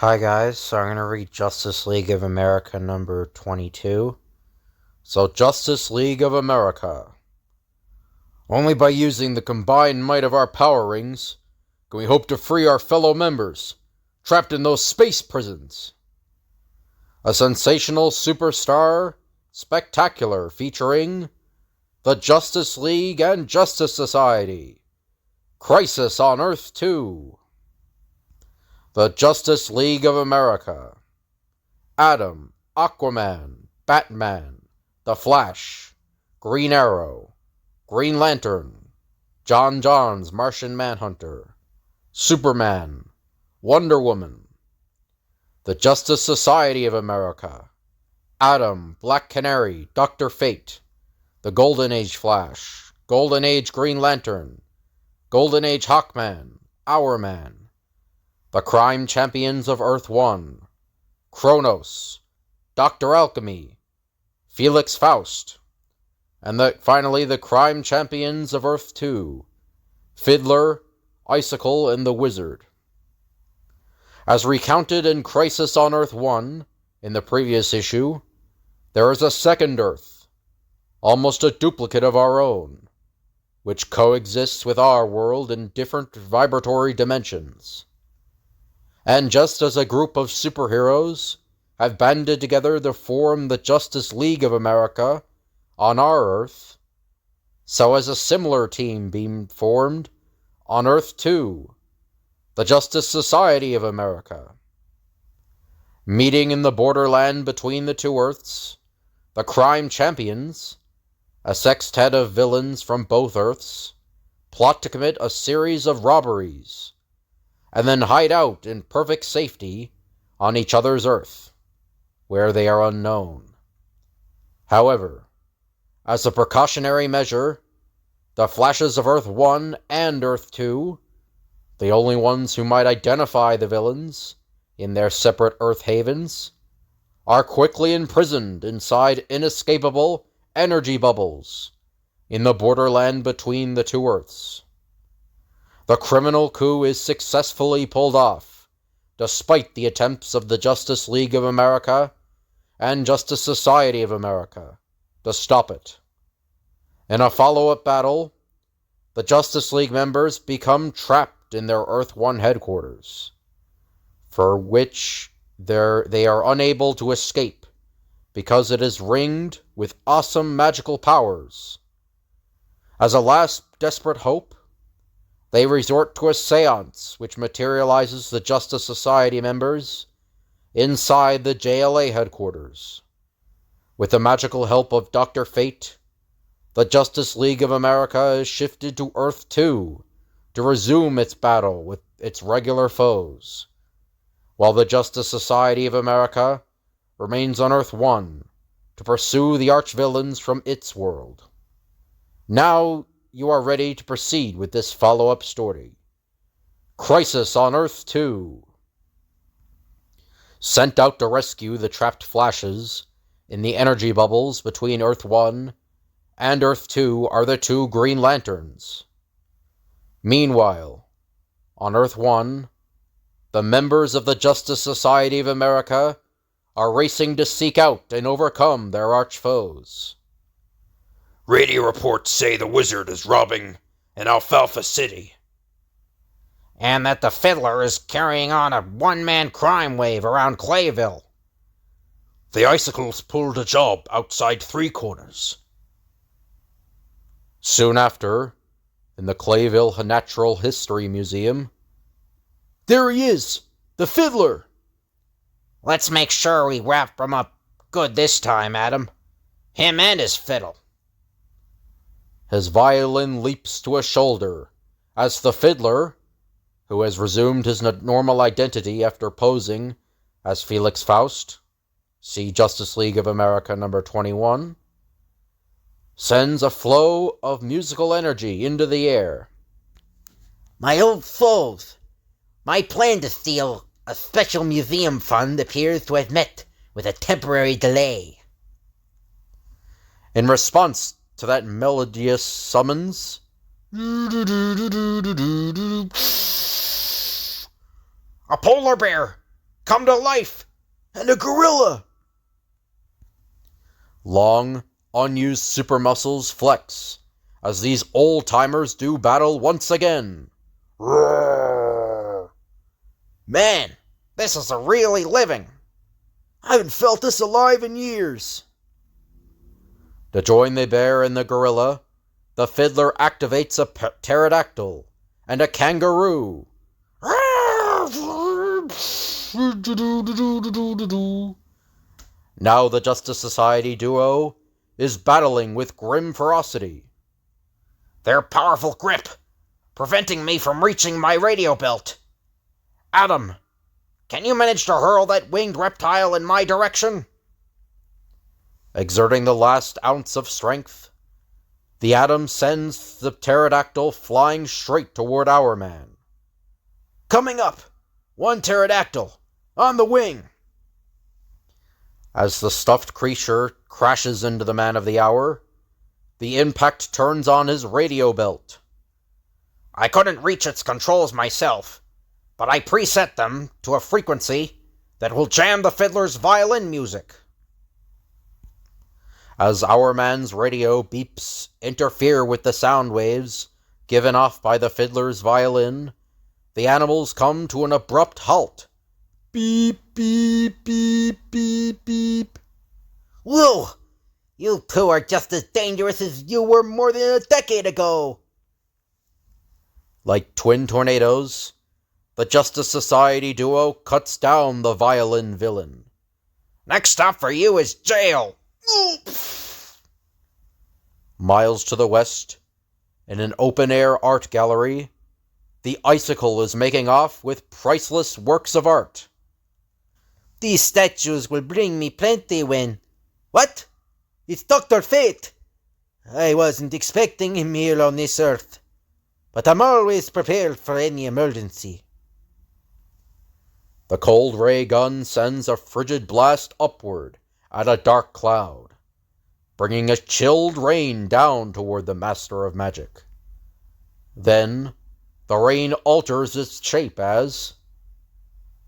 Hi guys, so I'm going to read Justice League of America number 22. So Justice League of America. Only by using the combined might of our power rings can we hope to free our fellow members, trapped in those space prisons. A sensational superstar spectacular featuring the Justice League and Justice Society. Crisis on Earth 2. The Justice League of America. Atom, Aquaman, Batman, The Flash, Green Arrow, Green Lantern, John Martian Manhunter, Superman, Wonder Woman. The Justice Society of America. Atom, Black Canary, Dr. Fate, The Golden Age Flash, Golden Age Green Lantern, Golden Age Hawkman, Hourman. The Crime Champions of Earth 1, Kronos, Dr. Alchemy, Felix Faust, and finally the Crime Champions of Earth 2, Fiddler, Icicle, and the Wizard. As recounted in Crisis on Earth 1, in the previous issue, there is a second Earth, almost a duplicate of our own, which coexists with our world in different vibratory dimensions. And just as a group of superheroes have banded together to form the Justice League of America on our Earth, so has a similar team been formed on Earth 2, the Justice Society of America. Meeting in the borderland between the two Earths, the Crime Champions, a sextet of villains from both Earths, plot to commit a series of robberies and then hide out in perfect safety on each other's Earth, where they are unknown. However, as a precautionary measure, the Flashes of Earth 1 and Earth 2, the only ones who might identify the villains in their separate Earth havens, are quickly imprisoned inside inescapable energy bubbles in the borderland between the two Earths. The criminal coup is successfully pulled off, despite the attempts of the Justice League of America and Justice Society of America to stop it. In a follow-up battle, the Justice League members become trapped in their Earth 1 headquarters, for which they are unable to escape because it is ringed with awesome magical powers. As a last desperate hope, they resort to a seance which materializes the Justice Society members inside the JLA headquarters. With the magical help of Dr. Fate, the Justice League of America is shifted to Earth 2 to resume its battle with its regular foes, while the Justice Society of America remains on Earth 1 to pursue the arch-villains from its world. Now you are ready to proceed with this follow-up story. Crisis on Earth 2. Sent out to rescue the trapped Flashes in the energy bubbles between Earth 1 and Earth 2 are the two Green Lanterns. Meanwhile, on Earth 1, the members of the Justice Society of America are racing to seek out and overcome their arch-foes. Radio reports say the Wizard is robbing an Alfalfa City, and that the Fiddler is carrying on a one-man crime wave around Clayville. The Icicles pulled a job outside Three Corners. Soon after, in the Clayville Natural History Museum, there he is, the Fiddler! Let's make sure we wrap him up good this time, Adam. Him and his fiddle. His violin leaps to a shoulder as the Fiddler, who has resumed his normal identity after posing as Felix Faust, see Justice League of America number 21, sends a flow of musical energy into the air. My old foes, my plan to steal a special museum fund appears to have met with a temporary delay. In response to that melodious summons, A polar bear! come to life! And a gorilla! Long, unused super muscles flex as these old-timers do battle once again. Roar! Man, this is a really living. I haven't felt this alive in years. To join the bear and the gorilla, the fiddler activates a pterodactyl and a kangaroo. Now the Justice Society duo is battling with grim ferocity. Their powerful grip, preventing me from reaching my radio belt. Adam, can you manage to hurl that winged reptile in my direction? Exerting the last ounce of strength, the Atom sends the pterodactyl flying straight toward our man. Coming up, one pterodactyl, on the wing. As the stuffed creature crashes into the man of the hour, the impact turns on his radio belt. I couldn't reach its controls myself, but I preset them to a frequency that will jam the fiddler's violin music. As our man's radio beeps interfere with the sound waves given off by the fiddler's violin, the animals come to an abrupt halt. Beep, beep, beep, beep, beep. Whoa! You two are just as dangerous as you were more than a decade ago. Like twin tornadoes, the Justice Society duo cuts down the violin villain. Next stop for you is jail. Miles to the west, in an open-air art gallery, the Icicle is making off with priceless works of art. These statues will bring me plenty when... What? It's Dr. Fate! I wasn't expecting him here on this earth, but I'm always prepared for any emergency. The cold ray gun sends a frigid blast upward at a dark cloud, bringing a chilled rain down toward the Master of Magic. Then, the rain alters its shape as...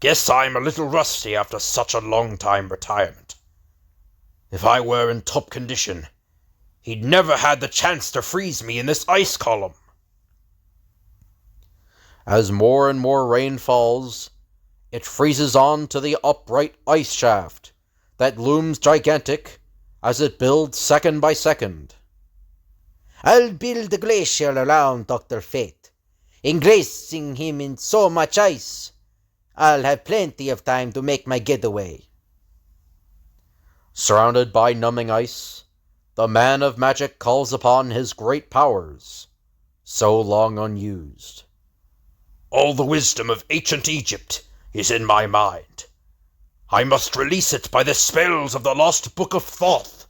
Guess I'm a little rusty after such a long time retirement. If I were in top condition, he'd never had the chance to freeze me in this ice column. As more and more rain falls, it freezes on to the upright ice shaft that looms gigantic as it builds second by second. I'll build a glacier around Dr. Fate, engracing him in so much ice, I'll have plenty of time to make my getaway. Surrounded by numbing ice, the man of magic calls upon his great powers, so long unused. All the wisdom of ancient Egypt is in my mind. I must release it by the spells of the lost Book of Thoth.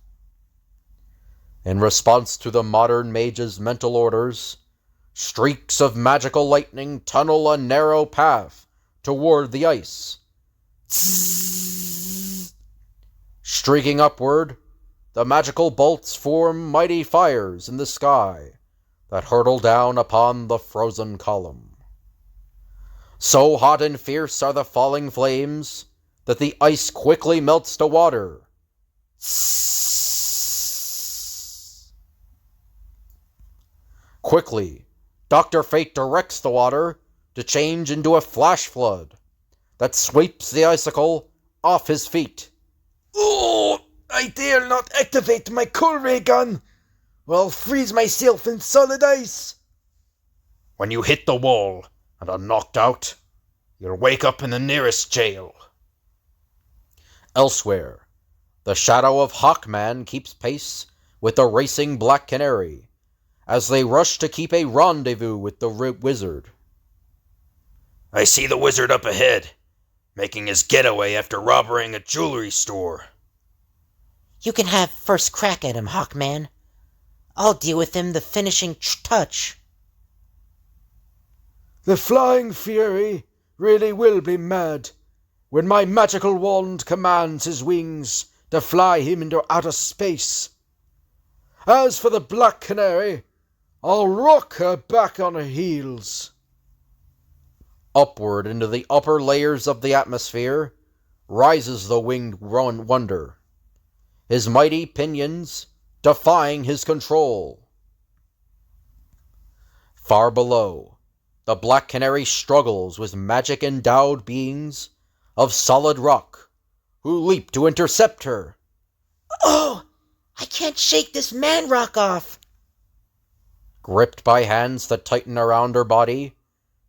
In response to the modern mage's mental orders, streaks of magical lightning tunnel a narrow path toward the ice. Streaking upward, the magical bolts form mighty fires in the sky that hurtle down upon the frozen column. So hot and fierce are the falling flames that the ice quickly melts to water. Quickly, Dr. Fate directs the water to change into a flash flood that sweeps the icicle off his feet. Oh, I dare not activate my cold ray gun, or I'll freeze myself in solid ice. When you hit the wall and are knocked out, you'll wake up in the nearest jail. Elsewhere, the shadow of Hawkman keeps pace with the racing Black Canary as they rush to keep a rendezvous with the wizard. I see the wizard up ahead, making his getaway after robbing a jewelry store. You can have first crack at him, Hawkman. I'll deal with him the finishing touch. The Flying Fury really will be mad when my magical wand commands his wings to fly him into outer space. As for the Black Canary, I'll rock her back on her heels. Upward into the upper layers of the atmosphere rises the winged wonder, his mighty pinions defying his control. Far below, the Black Canary struggles with magic-endowed beings of solid rock, who leap to intercept her. Oh, I can't shake this man-rock off. Gripped by hands that tighten around her body,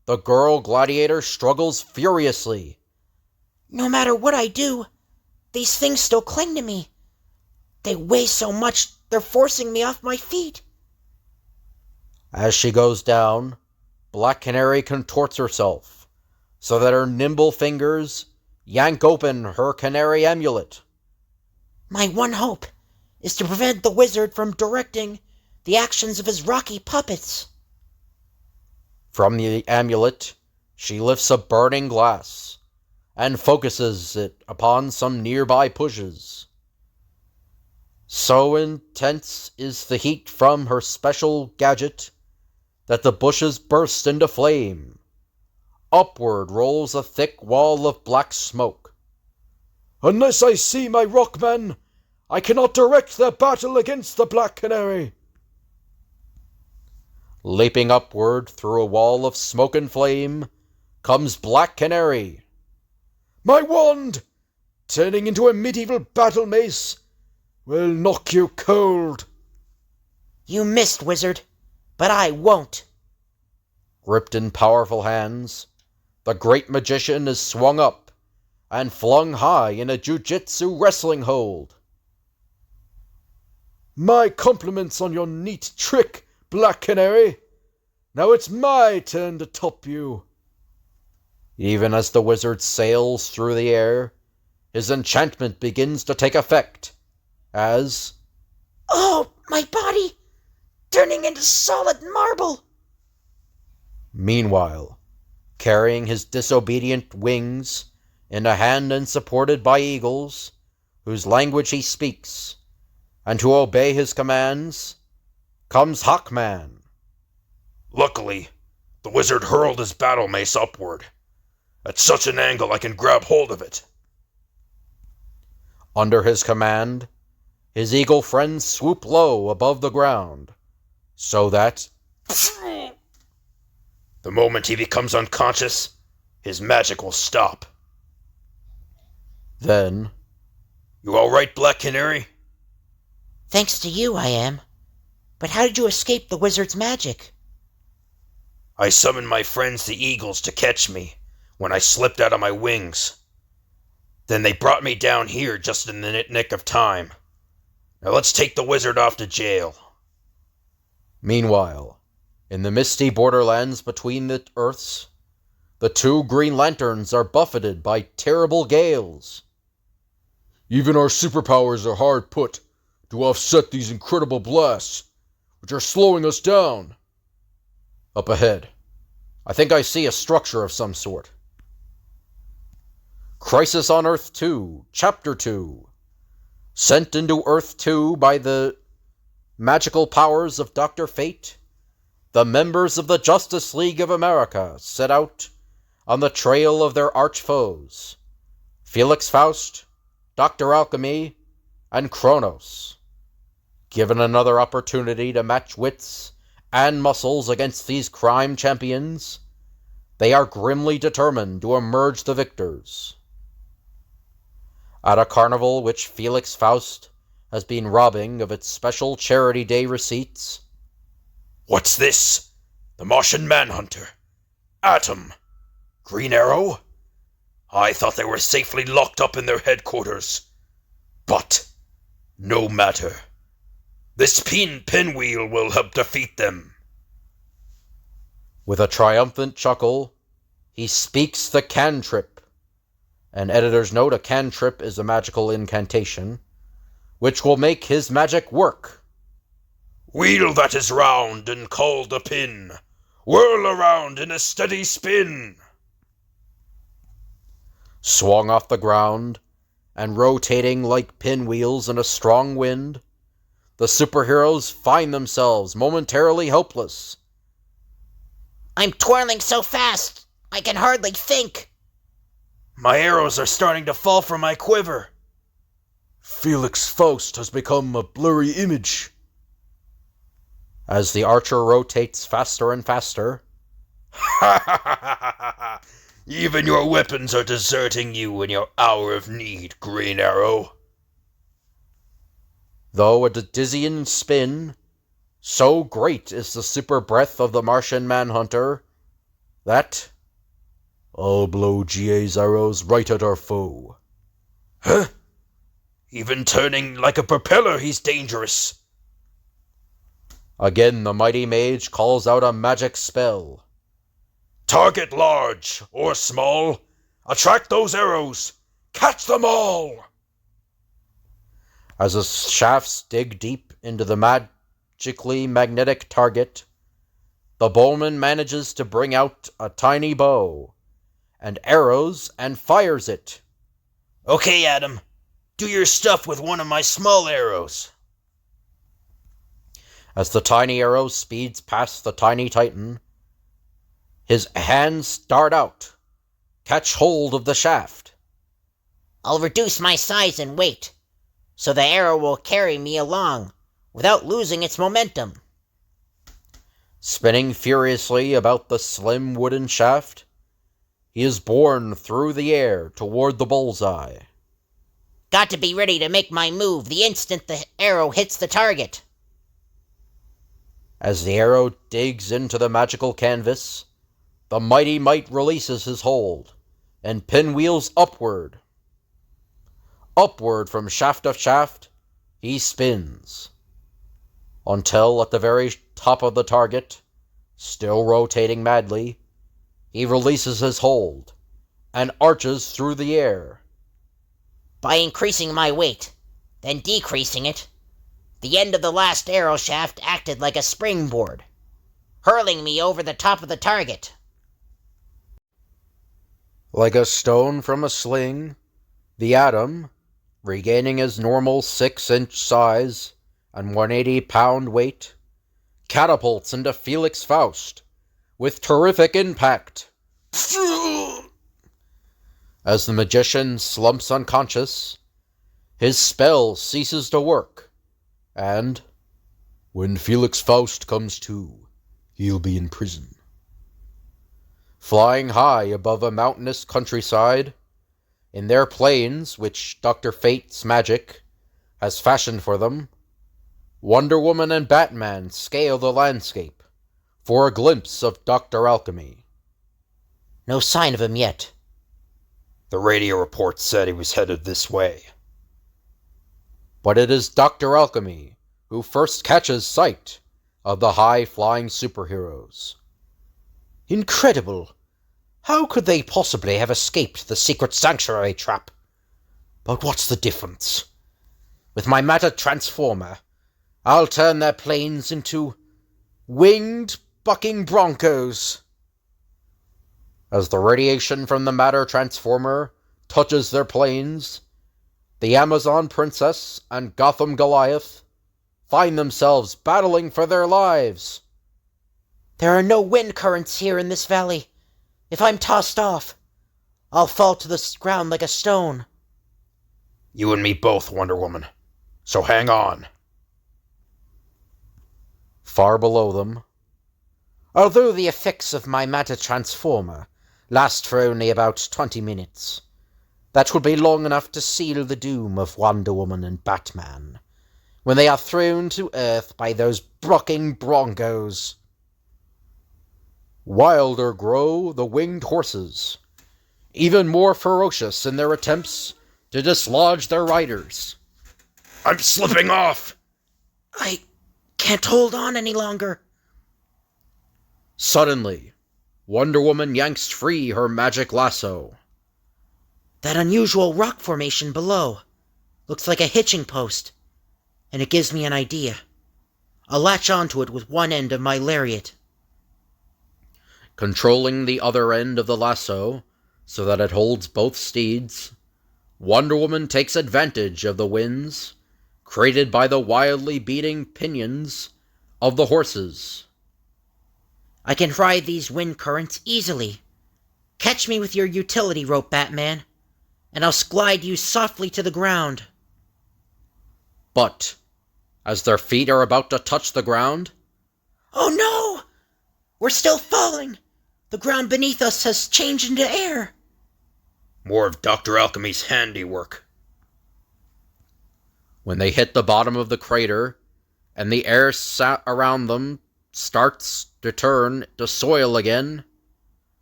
the girl gladiator struggles furiously. No matter what I do, these things still cling to me. They weigh so much, they're forcing me off my feet. As she goes down, Black Canary contorts herself, so that her nimble fingers yank open her canary amulet. My one hope is to prevent the wizard from directing the actions of his rocky puppets. From the amulet, she lifts a burning glass and focuses it upon some nearby bushes. So intense is the heat from her special gadget that the bushes burst into flame. Upward rolls a thick wall of black smoke. Unless I see my rockmen, I cannot direct their battle against the Black Canary. Leaping upward through a wall of smoke and flame comes Black Canary. My wand, turning into a medieval battle mace, will knock you cold. You missed, wizard, but I won't. Gripped in powerful hands, the great magician is swung up and flung high in a jujitsu wrestling hold. My compliments on your neat trick, Black Canary. Now it's my turn to top you. Even as the wizard sails through the air, his enchantment begins to take effect, as... Oh, my body! Turning into solid marble! Meanwhile, carrying his disobedient wings in a hand and supported by eagles, whose language he speaks, and to obey his commands, comes Hawkman. Luckily, the wizard hurled his battle mace upward. At such an angle I can grab hold of it. Under his command, his eagle friends swoop low above the ground, so that... The moment he becomes unconscious, his magic will stop. Then... You all right, Black Canary? Thanks to you, I am. But how did you escape the wizard's magic? I summoned my friends the eagles to catch me when I slipped out of my wings. Then they brought me down here just in the nick of time. Now let's take the wizard off to jail. Meanwhile, in the misty borderlands between the Earths, the two Green Lanterns are buffeted by terrible gales. Even our superpowers are hard put to offset these incredible blasts, which are slowing us down. Up ahead, I think I see a structure of some sort. Crisis on Earth 2, Chapter 2. Sent into Earth 2 by the magical powers of Dr. Fate, the members of the Justice League of America set out on the trail of their arch-foes, Felix Faust, Dr. Alchemy, and Kronos. Given another opportunity to match wits and muscles against these crime champions, they are grimly determined to emerge the victors. At a carnival which Felix Faust has been robbing of its special Charity Day receipts... What's this? The Martian Manhunter? Atom? Green Arrow? I thought they were safely locked up in their headquarters. But, no matter. This pinwheel will help defeat them. With a triumphant chuckle, he speaks the cantrip. An editor's note, a cantrip is a magical incantation, which will make his magic work. Wheel that is round and called a pin, whirl around in a steady spin. Swung off the ground, and rotating like pinwheels in a strong wind, the superheroes find themselves momentarily helpless. I'm twirling so fast, I can hardly think. My arrows are starting to fall from my quiver. Felix Faust has become a blurry image. As the archer rotates faster and faster, Ha ha ha ha ha! Even your weapons are deserting you in your hour of need, Green Arrow. though at a dizzying spin, so great is the super breath of the Martian Manhunter that I'll blow GA's arrows right at our foe. Huh? Even turning like a propeller, he's dangerous. Again the mighty mage calls out a magic spell. Target large or small. Attract those arrows. Catch them all. As the shafts dig deep into the magically magnetic target, the bowman manages to bring out a tiny bow and arrows and fires it. Okay, Adam. Do your stuff with one of my small arrows. As the tiny arrow speeds past the tiny titan, his hands dart out, catch hold of the shaft. I'll reduce my size and weight, so the arrow will carry me along without losing its momentum. Spinning furiously about the slim wooden shaft, he is borne through the air toward the bullseye. Got to be ready to make my move the instant the arrow hits the target. As the arrow digs into the magical canvas, the mighty mite releases his hold and pinwheels upward. Upward from shaft to shaft, he spins, until at the very top of the target, still rotating madly, he releases his hold and arches through the air. By increasing my weight, then decreasing it, the end of the last arrow shaft acted like a springboard, hurling me over the top of the target. Like a stone from a sling, the atom, regaining his normal 6-inch size and 180-pound weight, catapults into Felix Faust with terrific impact. As the magician slumps unconscious, his spell ceases to work, and when Felix Faust comes to, he'll be in prison. Flying high above a mountainous countryside, in their planes which Dr. Fate's magic has fashioned for them, Wonder Woman and Batman scale the landscape for a glimpse of Dr. Alchemy. No sign of him yet. The radio report said he was headed this way. But it is Dr. Alchemy who first catches sight of the high-flying superheroes. Incredible! How could they possibly have escaped the secret sanctuary trap? But what's the difference? With my matter transformer, I'll turn their planes into winged bucking broncos. As the radiation from the matter transformer touches their planes, the Amazon Princess and Gotham Goliath find themselves battling for their lives. There are no wind currents here in this valley. If I'm tossed off, I'll fall to the ground like a stone. You and me both, Wonder Woman. So hang on. Far below them, although the effects of my matter transformer last for only about 20 minutes, that will be long enough to seal the doom of Wonder Woman and Batman when they are thrown to earth by those bucking broncos. Wilder grow the winged horses, even more ferocious in their attempts to dislodge their riders. I'm slipping off! I can't hold on any longer. Suddenly, Wonder Woman yanks free her magic lasso. That unusual rock formation below looks like a hitching post, and it gives me an idea. I'll latch onto it with one end of my lariat. Controlling the other end of the lasso so that it holds both steeds, Wonder Woman takes advantage of the winds created by the wildly beating pinions of the horses. I can ride these wind currents easily. Catch me with your utility rope, Batman, and I'll glide you softly to the ground. But, as their feet are about to touch the ground... Oh no! We're still falling! The ground beneath us has changed into air. More of Dr. Alchemy's handiwork. When they hit the bottom of the crater, and the air around them starts to turn to soil again...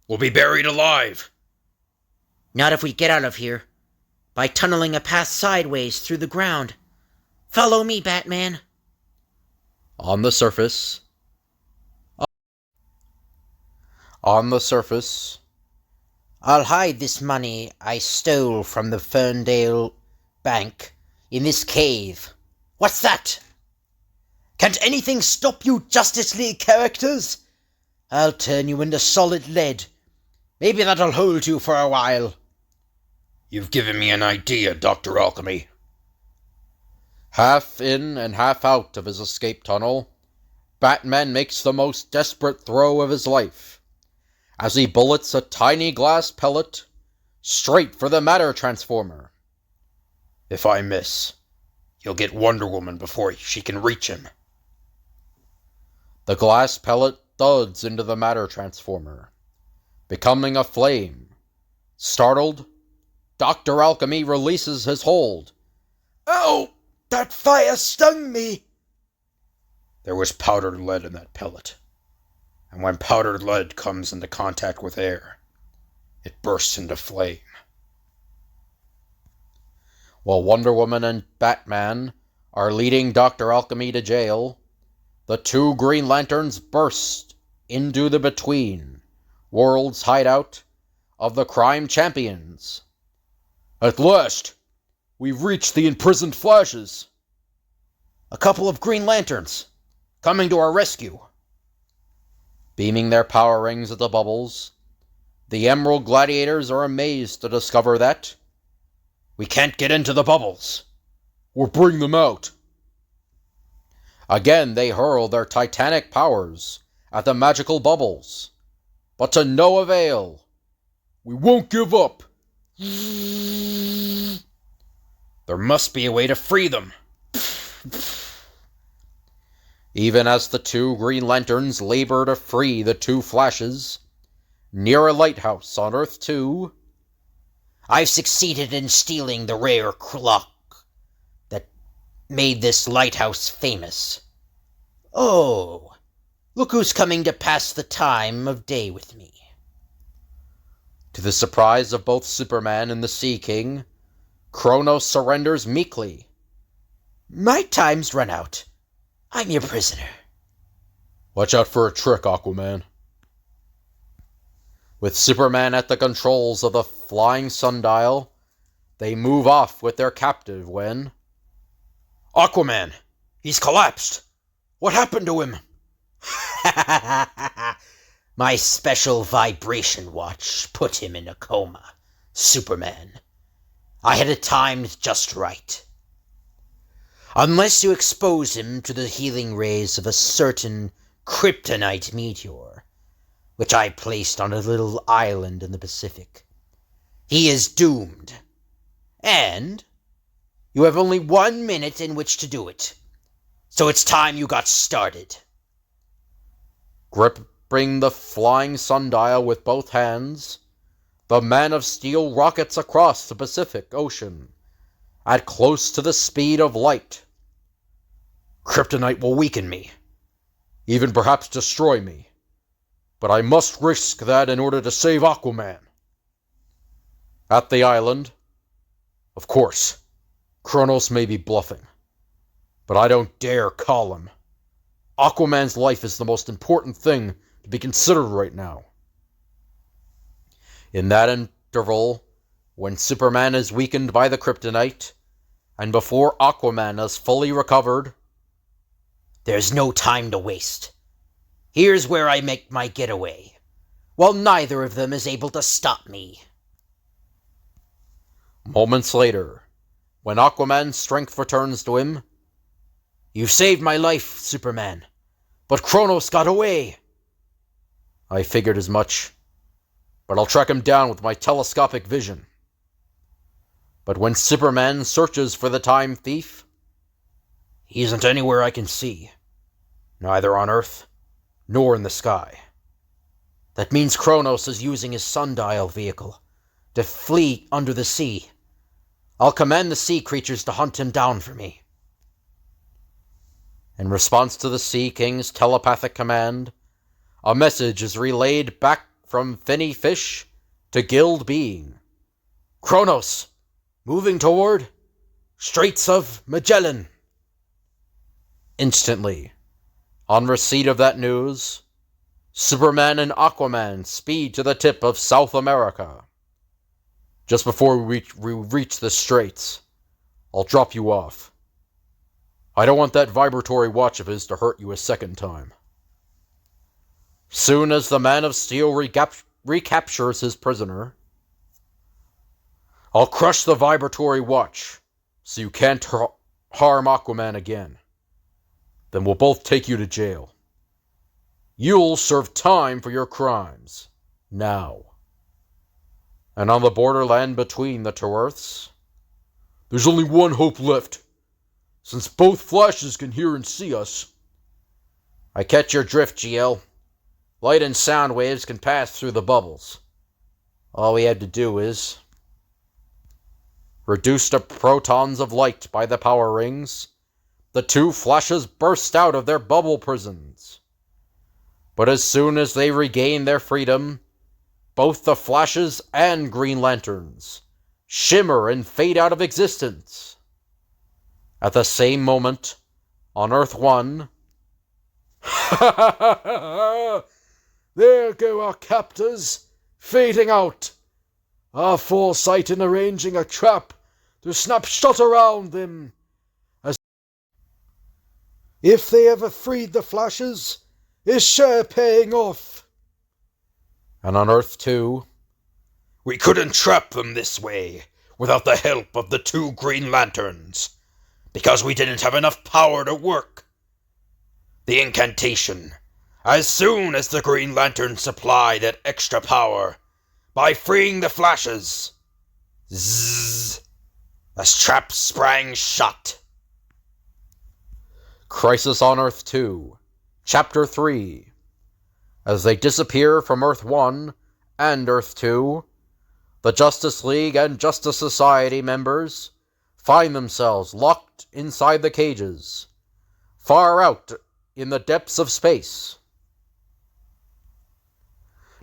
We'll be buried alive. Not if we get out of here. By tunneling a path sideways through the ground. Follow me, Batman. On the surface... I'll hide this money I stole from the Ferndale Bank in this cave. What's that? Can't anything stop you Justice League characters? I'll turn you into solid lead. Maybe that'll hold you for a while. You've given me an idea, Dr. Alchemy. Half in and half out of his escape tunnel, Batman makes the most desperate throw of his life, as he bullets a tiny glass pellet straight for the matter transformer. If I miss, you'll get Wonder Woman before she can reach him. The glass pellet thuds into the matter transformer, becoming a flame. Startled, Dr. Alchemy releases his hold. Ow! That fire stung me! There was powdered lead in that pellet. And when powdered lead comes into contact with air, it bursts into flame. While Wonder Woman and Batman are leading Dr. Alchemy to jail, the two Green Lanterns burst into the Between Worlds hideout of the crime champions. At last, we've reached the imprisoned Flashes. A couple of Green Lanterns, coming to our rescue. Beaming their power rings at the bubbles, the Emerald Gladiators are amazed to discover that we can't get into the bubbles, or bring them out. Again they hurl their titanic powers at the magical bubbles, but to no avail. We won't give up. There must be a way to free them. Even as the two Green Lanterns labor to free the two Flashes, near a lighthouse on Earth 2, I've succeeded in stealing the rare clock that made this lighthouse famous. Oh, look who's coming to pass the time of day with me. To the surprise of both Superman and the Sea King, Kronos surrenders meekly. My time's run out. I'm your prisoner. Watch out for a trick, Aquaman. With Superman at the controls of the flying sundial, they move off with their captive when... Aquaman! He's collapsed! What happened to him? My special vibration watch put him in a coma, Superman. I had it timed just right. Unless you expose him to the healing rays of a certain kryptonite meteor, which I placed on a little island in the Pacific, he is doomed. And you have only 1 minute in which to do it. So it's time you got started. Gripping the flying sundial with both hands, the Man of Steel rockets across the Pacific Ocean at close to the speed of light. Kryptonite will weaken me, even perhaps destroy me, but I must risk that in order to save Aquaman. At the island, of course, Kronos may be bluffing, but I don't dare call him. Aquaman's life is the most important thing to be considered right now. In that interval, when Superman is weakened by the kryptonite, and before Aquaman is fully recovered, there's no time to waste. Here's where I make my getaway, while neither of them is able to stop me. Moments later, when Aquaman's strength returns to him, "You've saved my life, Superman, but Kronos got away." I figured as much, but I'll track him down with my telescopic vision. But when Superman searches for the time thief, he isn't anywhere I can see, neither on Earth nor in the sky. That means Kronos is using his sundial vehicle to flee under the sea. I'll command the sea creatures to hunt him down for me. In response to the Sea King's telepathic command, a message is relayed back from Finny Fish to Guild Being. Kronos, moving toward Straits of Magellan. Instantly, on receipt of that news, Superman and Aquaman speed to the tip of South America. Just before we reach the Straits, I'll drop you off. I don't want that vibratory watch of his to hurt you a second time. Soon as the Man of Steel recaptures his prisoner, I'll crush the vibratory watch so you can't harm Aquaman again. Then we'll both take you to jail. You'll serve time for your crimes. Now. And on the borderland between the two Earths, there's only one hope left. Since both Flashes can hear and see us. I catch your drift, GL. Light and sound waves can pass through the bubbles. All we had to do is reduce the protons of light by the power rings. The two Flashes burst out of their bubble prisons. But as soon as they regain their freedom, both the Flashes and Green Lanterns shimmer and fade out of existence. At the same moment, on Earth 1, there go our captors, fading out. Our foresight in arranging a trap to snap shut around them. As if they ever freed the Flashes, is sure paying off. And on Earth 2, we couldn't trap them this way without the help of the two Green Lanterns, because we didn't have enough power to work. The incantation, as soon as the Green Lanterns supply that extra power, by freeing the Flashes, zzz, the trap sprang shut. Crisis on Earth 2, Chapter 3. As they disappear from Earth 1 and Earth 2, the Justice League and Justice Society members find themselves locked inside the cages, far out in the depths of space.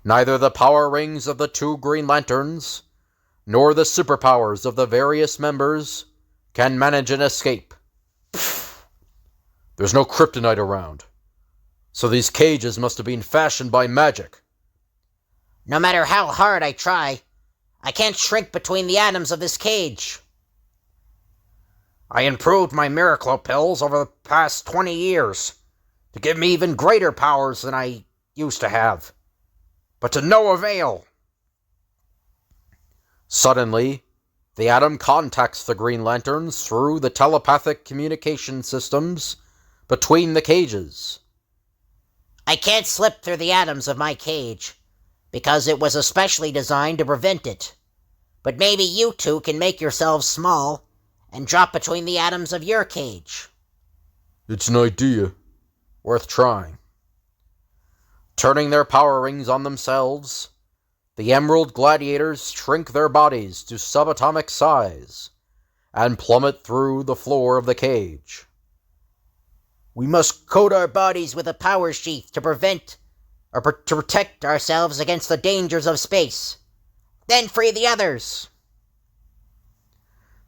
Neither the power rings of the two Green Lanterns, nor the superpowers of the various members can manage an escape. Pfft. There's no kryptonite around, so these cages must have been fashioned by magic. No matter how hard I try, I can't shrink between the atoms of this cage. I improved my miracle pills over the past 20 years to give me even greater powers than I used to have, but to no avail. Suddenly, the Atom contacts the Green Lanterns through the telepathic communication systems between the cages. I can't slip through the atoms of my cage, because it was especially designed to prevent it. But maybe you two can make yourselves small and drop between the atoms of your cage. It's an idea. Worth trying. Turning their power rings on themselves, the Emerald Gladiators shrink their bodies to subatomic size and plummet through the floor of the cage. We must coat our bodies with a power sheath to protect ourselves against the dangers of space. Then free the others.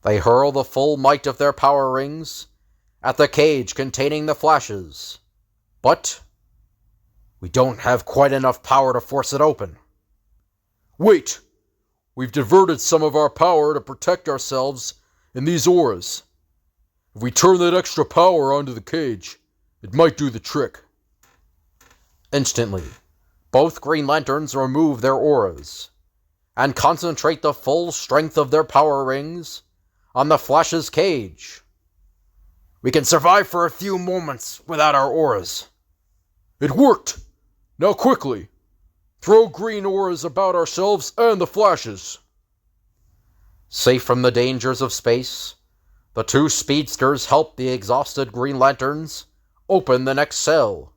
They hurl the full might of their power rings at the cage containing the Flashes. But we don't have quite enough power to force it open. Wait! We've diverted some of our power to protect ourselves in these auras. If we turn that extra power onto the cage, it might do the trick. Instantly, both Green Lanterns remove their auras and concentrate the full strength of their power rings on the Flash's cage. We can survive for a few moments without our auras. It worked! Now quickly! Throw green auras about ourselves and the Flashes. Safe from the dangers of space, the two speedsters help the exhausted Green Lanterns open the next cell.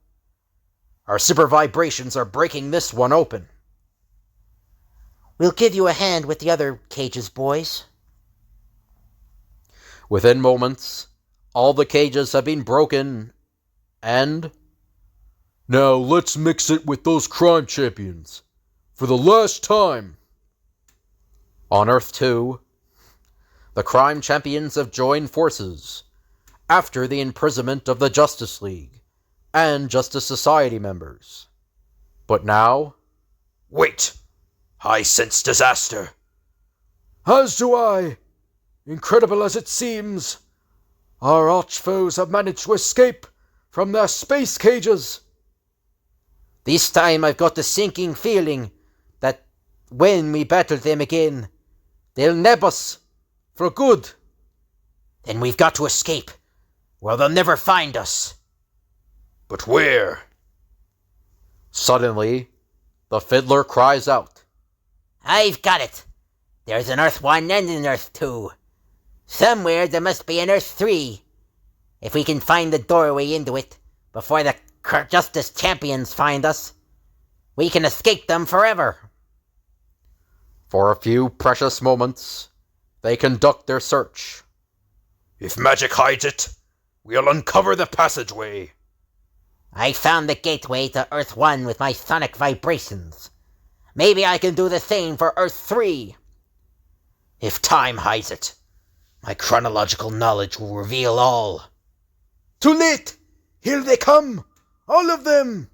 Our super vibrations are breaking this one open. We'll give you a hand with the other cages, boys. Within moments, all the cages have been broken, and... Now let's mix it with those crime champions. For the last time. On Earth 2, the crime champions have joined forces after the imprisonment of the Justice League and Justice Society members. But now... Wait! I sense disaster. As do I. Incredible as it seems, our archfoes have managed to escape from their space cages. This time I've got the sinking feeling that when we battle them again, they'll nab us for good. Then we've got to escape, where they'll never find us. But where? Suddenly, the Fiddler cries out. I've got it. There's an Earth 1 and an Earth 2. Somewhere there must be an Earth 3. If we can find the doorway into it before the Justice Champions find us, we can escape them forever. For a few precious moments, they conduct their search. If magic hides it, we'll uncover the passageway. I found the gateway to Earth 1 with my sonic vibrations. Maybe I can do the same for Earth 3. If time hides it, my chronological knowledge will reveal all. Too late! Here they come! All of them!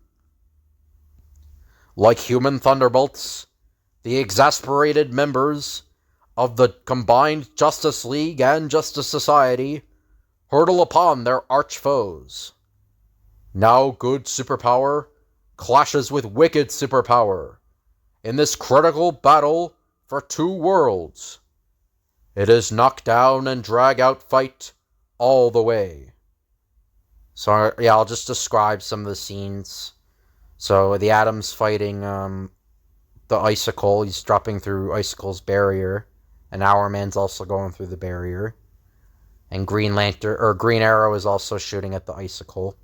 Like human thunderbolts, the exasperated members of the combined Justice League and Justice Society hurtle upon their arch foes. Now good superpower clashes with wicked superpower in this critical battle for two worlds. It is knockdown and drag-out fight all the way. So, yeah, I'll just describe some of the scenes. So, the Atom's fighting the Icicle. He's dropping through Icicle's barrier. And Hourman's also going through the barrier. And Green Arrow is also shooting at the Icicle.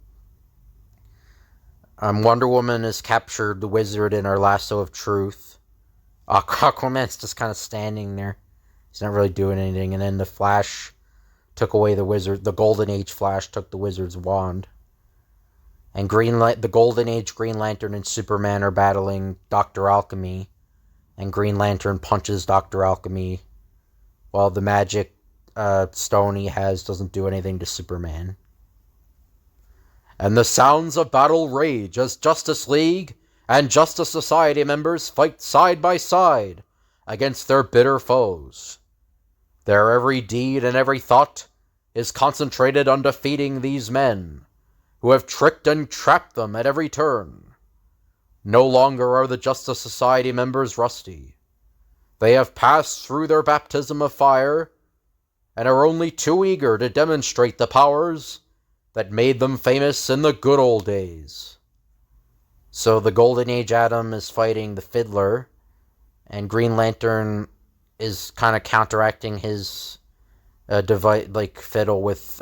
Wonder Woman has captured the Wizard in her lasso of truth. Aquaman's just kind of standing there. He's not really doing anything. And then the Flash took away the Wizard. The Golden Age Flash took the Wizard's wand. And the Golden Age Green Lantern and Superman are battling Dr. Alchemy. And Green Lantern punches Dr. Alchemy, while the magic stone he has doesn't do anything to Superman. And the sounds of battle rage as Justice League and Justice Society members fight side by side against their bitter foes. Their every deed and every thought is concentrated on defeating these men, who have tricked and trapped them at every turn. No longer are the Justice Society members rusty. They have passed through their baptism of fire, and are only too eager to demonstrate the powers that made them famous in the good old days. So the Golden Age Atom is fighting the Fiddler, and Green Lantern is kind of counteracting his device, like fiddle with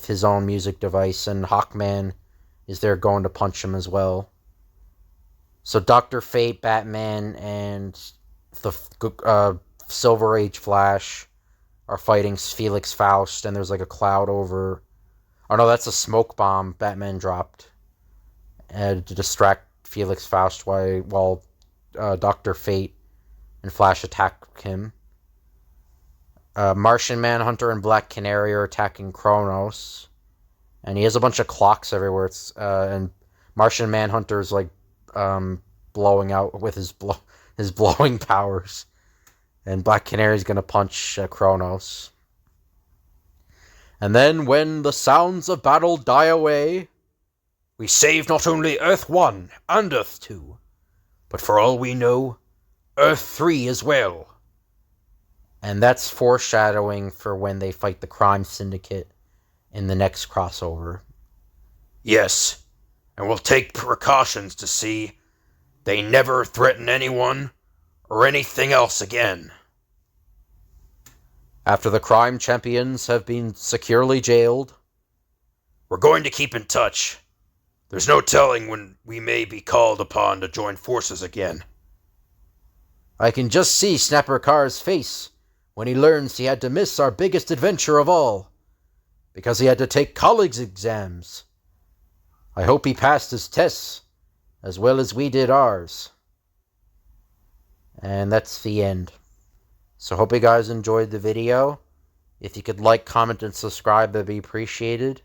his own music device, and Hawkman is there going to punch him as well. So Dr. Fate, Batman, and the Silver Age Flash are fighting Felix Faust, and there's like a cloud over... Oh no, that's a smoke bomb Batman dropped to distract Felix Faust while Dr. Fate and Flash attack him. Martian Manhunter and Black Canary are attacking Kronos, and he has a bunch of clocks everywhere. And Martian Manhunter's like blowing out with his blowing powers, and Black Canary's gonna punch Kronos. And then, when the sounds of battle die away, we save not only Earth 1 and Earth 2, but for all we know, Earth 3 as well. And that's foreshadowing for when they fight the crime syndicate in the next crossover. Yes, and we'll take precautions to see they never threaten anyone or anything else again. After the crime champions have been securely jailed, we're going to keep in touch. There's no telling when we may be called upon to join forces again. I can just see Snapper Carr's face when he learns he had to miss our biggest adventure of all, because he had to take college exams. I hope he passed his tests, as well as we did ours. And that's the end. So hope you guys enjoyed the video. If you could like, comment, and subscribe, that'd be appreciated.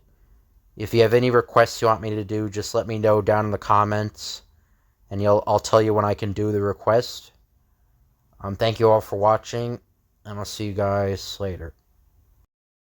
If you have any requests you want me to do, just let me know down in the comments, and I'll tell you when I can do the request. Thank you all for watching, and I'll see you guys later.